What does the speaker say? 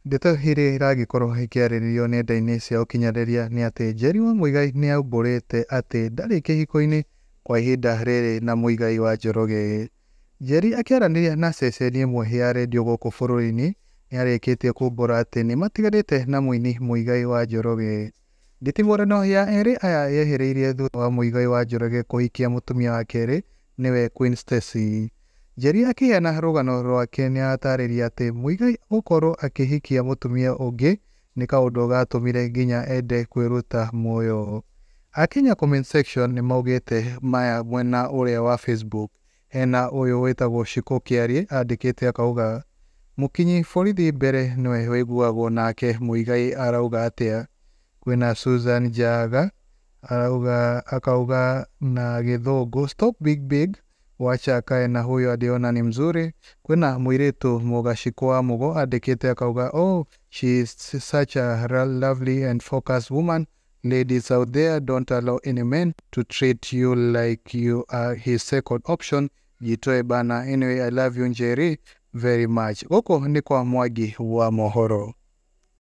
Ndeto hiri iragikorwo ikiarĩrĩrio nenda-inĩ cia ũkinyanĩria nĩ atĩ Njeri wa Muigai nĩ aumbũrĩte atĩ ndarĩ kĩhiko-inĩ kwa ihinda rĩrĩ na Muigai wa Njoroge. Njeri akĩaranĩria na ceceni ĩmwe ya redio gũkũ bũrũri-inĩ nĩ arĩkĩtie kumbũra atĩ nĩ matiganĩte na mũini Muigai wa Njoroge. Nditimũrano ya erĩ aya yehereirie thutha wa Muigai wa Njoroge kũhikia mũtumia wa kerĩ nĩwe Queen Stacy. Njeri akĩheana rũgano rwake nĩ atarĩria atĩ Muigai gũkorwo akĩhikia mũtumia ũngĩ nĩ kaũndũ gatũmire nginya ende kwĩruta muoyo. Akinya comment section nĩ maugĩte maya mwena ũrĩa wa Facebook. Hena ũyũ wĩtagwo Shiko Kĩari andĩkĩte akauga, mũkinyi borithi mbere nĩwe wĩiguagwo nake Muigai arauga atĩa. Kwĩna Susan Njaga akauga na gĩthũngũ stop big wacha akae na huyo aliona ni mzuri. Kwĩna mũirĩtu Mũgashiko wa Mugo andĩkĩte akauga, oh, she is such a lovely and focused woman. Ladies out there, don't allow any man to treat you like you are his second option. Jitoe bana. Anyway, I love you Njeri very much. Gũkũ nĩ kwa Mwangi wa mohoro.